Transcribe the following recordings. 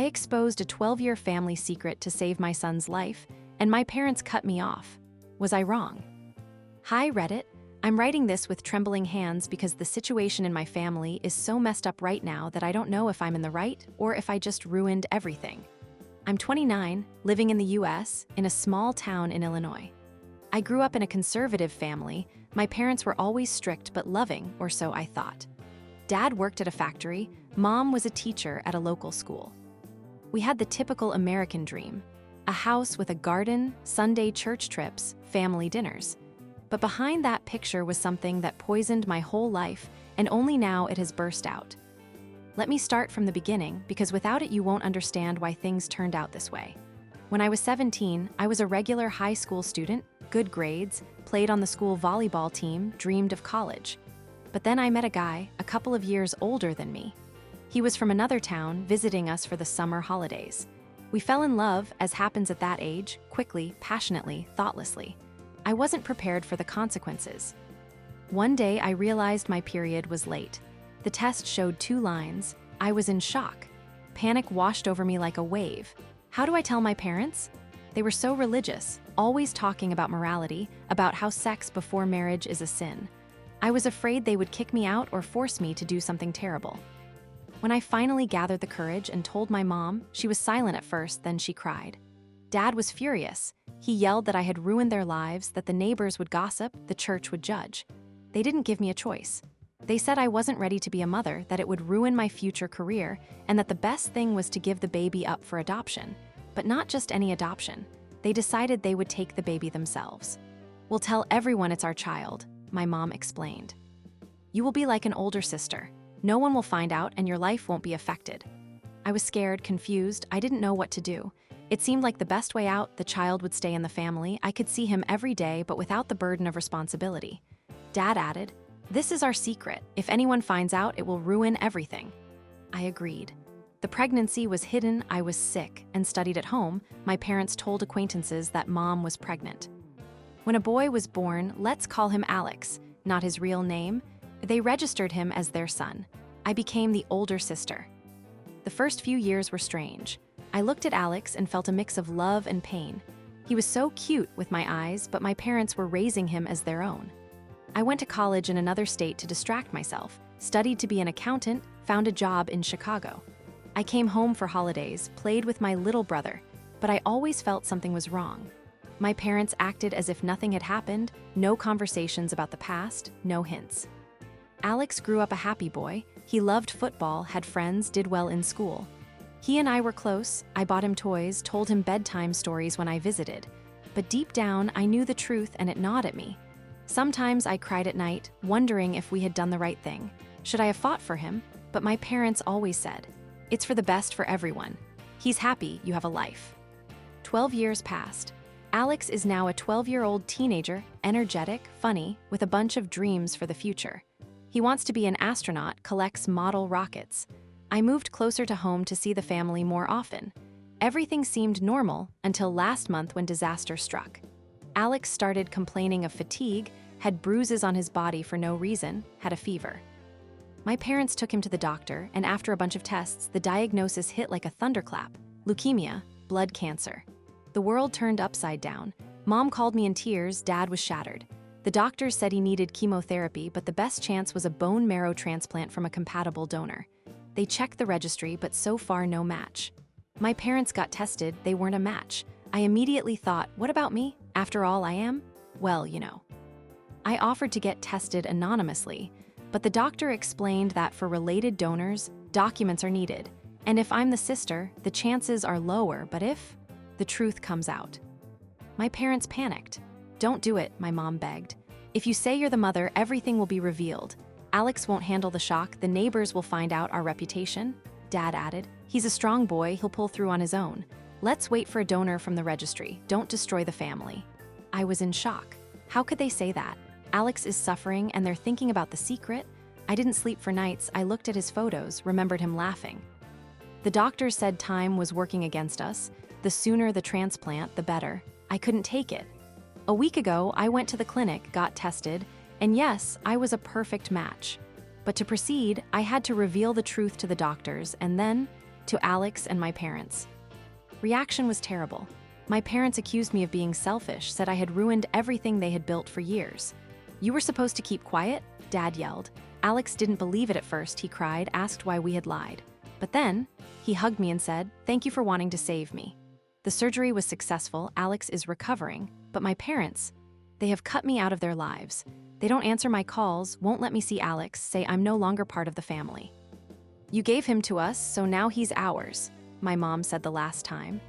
I exposed a 12-year family secret to save my son's life, and my parents cut me off. Was I wrong? Hi, Reddit. I'm writing this with trembling hands because the situation in my family is so messed up right now that I don't know if I'm in the right or if I just ruined everything. I'm 29, living in the US, in a small town in Illinois. I grew up in a conservative family. My parents were always strict but loving, or so I thought. Dad worked at a factory, Mom was a teacher at a local school. We had the typical American dream: a house with a garden, Sunday church trips, family dinners. But behind that picture was something that poisoned my whole life, and only now it has burst out. Let me start from the beginning, because without it you won't understand why things turned out this way. When I was 17, I was a regular high school student, good grades, played on the school volleyball team, dreamed of college. But then I met a guy, a couple of years older than me. He was from another town, visiting us for the summer holidays. We fell in love, as happens at that age, quickly, passionately, thoughtlessly. I wasn't prepared for the consequences. One day I realized my period was late. The test showed 2 lines. I was in shock. Panic washed over me like a wave. How do I tell my parents? They were so religious, always talking about morality, about how sex before marriage is a sin. I was afraid they would kick me out or force me to do something terrible. When I finally gathered the courage and told my mom, she was silent at first, then she cried. Dad was furious. He yelled that I had ruined their lives, that the neighbors would gossip, the church would judge. They didn't give me a choice. They said I wasn't ready to be a mother, that it would ruin my future career, and that the best thing was to give the baby up for adoption. But not just any adoption. They decided they would take the baby themselves. We'll tell everyone it's our child, my mom explained. You will be like an older sister. No one will find out and your life won't be affected. I was scared, confused, I didn't know what to do. It seemed like the best way out, the child would stay in the family. I could see him every day, but without the burden of responsibility. Dad added, "This is our secret. If anyone finds out, it will ruin everything." I agreed. The pregnancy was hidden, I was sick, and studied at home. My parents told acquaintances that Mom was pregnant. When a boy was born, let's call him Alex, not his real name, they registered him as their son. I became the older sister. The first few years were strange. I looked at Alex and felt a mix of love and pain. He was so cute with my eyes, but my parents were raising him as their own. I went to college in another state to distract myself, studied to be an accountant, found a job in Chicago. I came home for holidays, played with my little brother, but I always felt something was wrong. My parents acted as if nothing had happened, no conversations about the past, no hints. Alex grew up a happy boy. He loved football, had friends, did well in school. He and I were close. I bought him toys, told him bedtime stories when I visited. But deep down, I knew the truth and it gnawed at me. Sometimes I cried at night, wondering if we had done the right thing. Should I have fought for him? But my parents always said, "It's for the best for everyone. He's happy, you have a life." 12 years passed. Alex is now a 12-year-old teenager, energetic, funny, with a bunch of dreams for the future. He wants to be an astronaut, collects model rockets. I moved closer to home to see the family more often. Everything seemed normal until last month when disaster struck. Alex started complaining of fatigue, had bruises on his body for no reason, had a fever. My parents took him to the doctor, and after a bunch of tests, the diagnosis hit like a thunderclap: leukemia, blood cancer. The world turned upside down. Mom called me in tears, Dad was shattered. The doctors said he needed chemotherapy, but the best chance was a bone marrow transplant from a compatible donor. They checked the registry, but so far no match. My parents got tested, they weren't a match. I immediately thought, what about me? After all, I am? Well, you know. I offered to get tested anonymously, but the doctor explained that for related donors, documents are needed. And if I'm the sister, the chances are lower, but if the truth comes out. My parents panicked. Don't do it, my mom begged. If you say you're the mother, everything will be revealed. Alex won't handle the shock, the neighbors will find out our reputation. Dad added, he's a strong boy, he'll pull through on his own. Let's wait for a donor from the registry, don't destroy the family. I was in shock. How could they say that? Alex is suffering and they're thinking about the secret? I didn't sleep for nights, I looked at his photos, remembered him laughing. The doctors said time was working against us. The sooner the transplant, the better. I couldn't take it. A week ago, I went to the clinic, got tested, and yes, I was a perfect match. But to proceed, I had to reveal the truth to the doctors, and then to Alex and my parents. Reaction was terrible. My parents accused me of being selfish, said I had ruined everything they had built for years. "You were supposed to keep quiet?" Dad yelled. Alex didn't believe it at first, he cried, asked why we had lied. But then, he hugged me and said, "Thank you for wanting to save me." The surgery was successful, Alex is recovering, but my parents, they have cut me out of their lives. They don't answer my calls, won't let me see Alex, say I'm no longer part of the family. "You gave him to us, so now he's ours," my mom said the last time.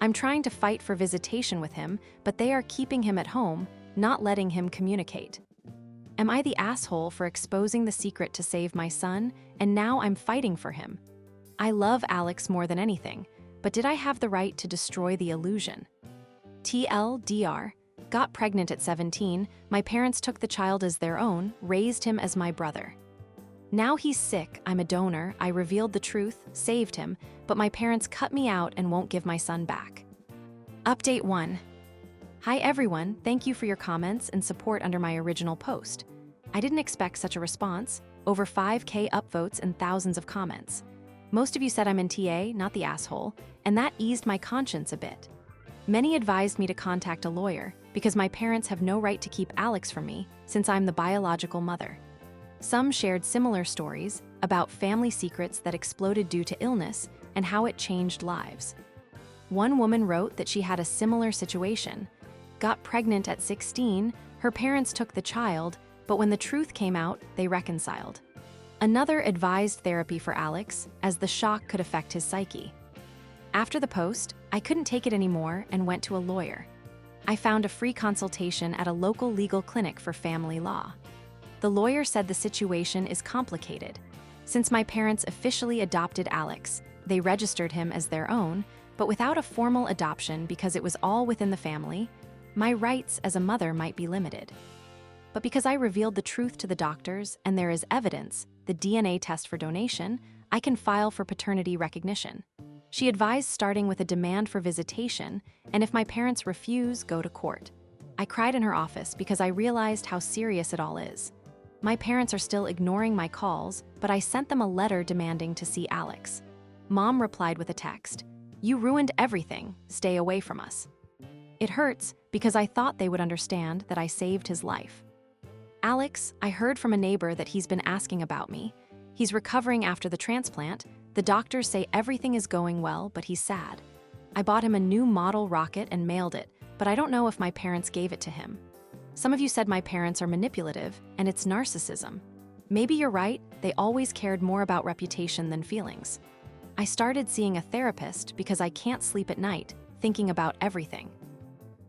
"I'm trying to fight for visitation with him, but they are keeping him at home, not letting him communicate. Am I the asshole for exposing the secret to save my son, and now I'm fighting for him? I love Alex more than anything, but did I have the right to destroy the illusion?" TLDR. Got pregnant at 17, my parents took the child as their own, raised him as my brother. Now he's sick, I'm a donor, I revealed the truth, saved him, but my parents cut me out and won't give my son back. Update 1. Hi everyone, thank you for your comments and support under my original post. I didn't expect such a response, over 5K upvotes and thousands of comments. Most of you said I'm in TA, not the asshole, and that eased my conscience a bit. Many advised me to contact a lawyer because my parents have no right to keep Alex from me since I'm the biological mother. Some shared similar stories about family secrets that exploded due to illness and how it changed lives. One woman wrote that she had a similar situation. Got pregnant at 16, her parents took the child, but when the truth came out, they reconciled. Another advised therapy for Alex, as the shock could affect his psyche. After the post, I couldn't take it anymore and went to a lawyer. I found a free consultation at a local legal clinic for family law. The lawyer said the situation is complicated. Since my parents officially adopted Alex, they registered him as their own, but without a formal adoption because it was all within the family, my rights as a mother might be limited. But because I revealed the truth to the doctors and there is evidence, the DNA test for donation, I can file for paternity recognition. She advised starting with a demand for visitation, and if my parents refuse, go to court. I cried in her office because I realized how serious it all is. My parents are still ignoring my calls, but I sent them a letter demanding to see Alex. Mom replied with a text, "You ruined everything, stay away from us." It hurts because I thought they would understand that I saved his life. Alex, I heard from a neighbor that he's been asking about me. He's recovering after the transplant. The doctors say everything is going well, but he's sad. I bought him a new model rocket and mailed it, but I don't know if my parents gave it to him. Some of you said my parents are manipulative, and it's narcissism. Maybe you're right, they always cared more about reputation than feelings. I started seeing a therapist because I can't sleep at night, thinking about everything.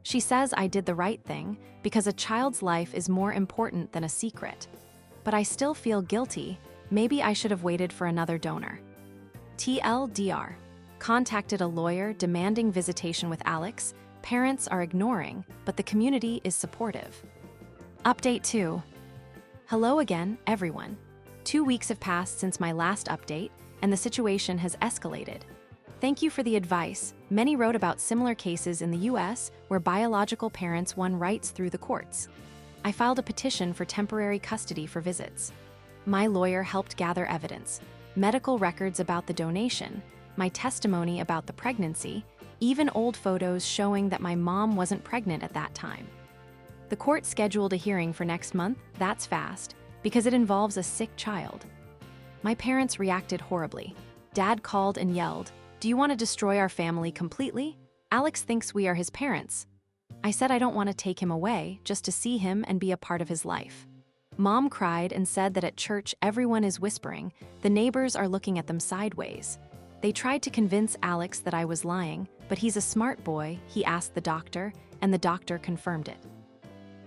She says I did the right thing because a child's life is more important than a secret. But I still feel guilty, maybe I should have waited for another donor. TLDR. Contacted a lawyer demanding visitation with Alex. Parents are ignoring, but the community is supportive. Update 2. Hello again, everyone. 2 weeks have passed since my last update, and the situation has escalated. Thank you for the advice. Many wrote about similar cases in the US where biological parents won rights through the courts. I filed a petition for temporary custody for visits. My lawyer helped gather evidence, medical records about the donation, my testimony about the pregnancy, even old photos showing that my mom wasn't pregnant at that time. The court scheduled a hearing for next month, that's fast, because it involves a sick child. My parents reacted horribly. Dad called and yelled, "Do you want to destroy our family completely? Alex thinks we are his parents." I said I don't want to take him away, just to see him and be a part of his life. Mom cried and said that at church everyone is whispering, the neighbors are looking at them sideways. They tried to convince Alex that I was lying, but he's a smart boy, he asked the doctor, and the doctor confirmed it.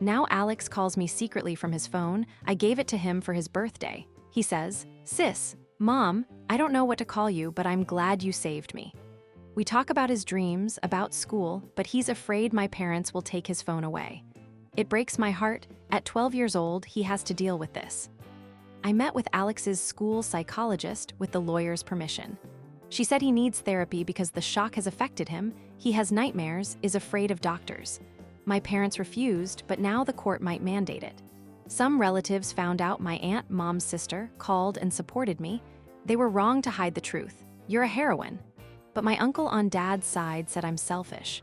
Now Alex calls me secretly from his phone. I gave it to him for his birthday. He says, "Sis, Mom, I don't know what to call you, but I'm glad you saved me." We talk about his dreams, about school, but he's afraid my parents will take his phone away. It breaks my heart. At 12 years old, he has to deal with this. I met with Alex's school psychologist with the lawyer's permission. She said he needs therapy because the shock has affected him, he has nightmares, is afraid of doctors. My parents refused, but now the court might mandate it. Some relatives found out my aunt, Mom's sister, called and supported me. They were wrong to hide the truth. you're a heroine. But my uncle on Dad's side said I'm selfish.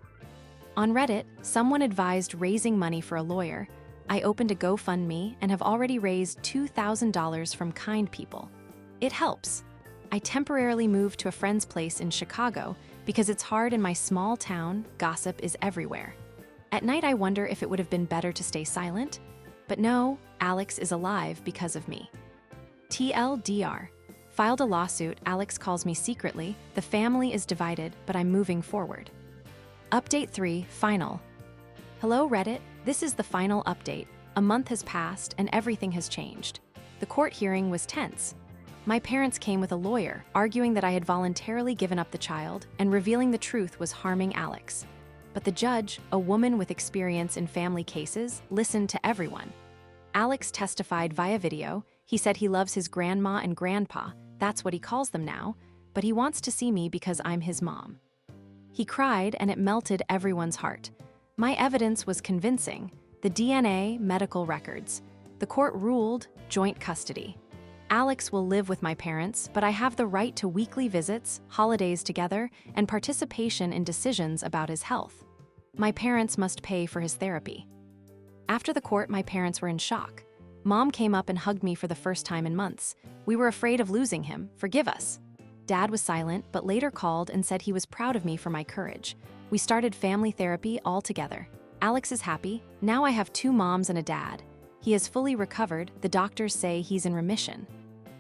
On Reddit, someone advised raising money for a lawyer. I opened a GoFundMe and have already raised $2,000 from kind people. It helps. I temporarily moved to a friend's place in Chicago because it's hard in my small town, gossip is everywhere. At night I wonder if it would have been better to stay silent. But no, Alex is alive because of me. TLDR. Filed a lawsuit, Alex calls me secretly, the family is divided, but I'm moving forward. Update 3, final. Hello Reddit, this is the final update. A month has passed and everything has changed. The court hearing was tense. My parents came with a lawyer, arguing that I had voluntarily given up the child, and revealing the truth was harming Alex. But the judge, a woman with experience in family cases, listened to everyone. Alex testified via video. He said he loves his grandma and grandpa, that's what he calls them now, but he wants to see me because I'm his mom. He cried and it melted everyone's heart. My evidence was convincing. The DNA, medical records. The court ruled joint custody. Alex will live with my parents, but I have the right to weekly visits, holidays together, and participation in decisions about his health. My parents must pay for his therapy. After the court, my parents were in shock. Mom came up and hugged me for the first time in months. We were afraid of losing him. Forgive us. Dad was silent, but later called and said he was proud of me for my courage. We started family therapy all together. Alex is happy. Now I have 2 moms and a dad. He has fully recovered. The doctors say he's in remission.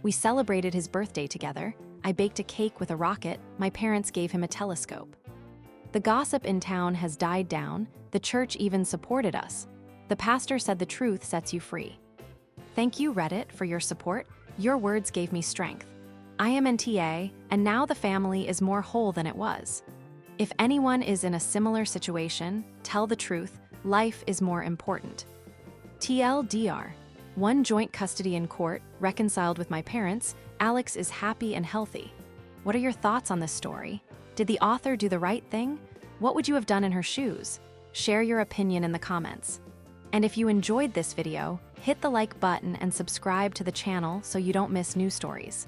We celebrated his birthday together. I baked a cake with a rocket. My parents gave him a telescope. The gossip in town has died down. The church even supported us. The pastor said the truth sets you free. Thank you, Reddit, for your support. Your words gave me strength. I am NTA, and now the family is more whole than it was. If anyone is in a similar situation, tell the truth. Life is more important. TLDR. 1 joint custody in court, reconciled with my parents. Alex is happy and healthy. What are your thoughts on this story? Did the author do the right thing? What would you have done in her shoes? Share your opinion in the comments. And if you enjoyed this video, hit the like button and subscribe to the channel so you don't miss new stories.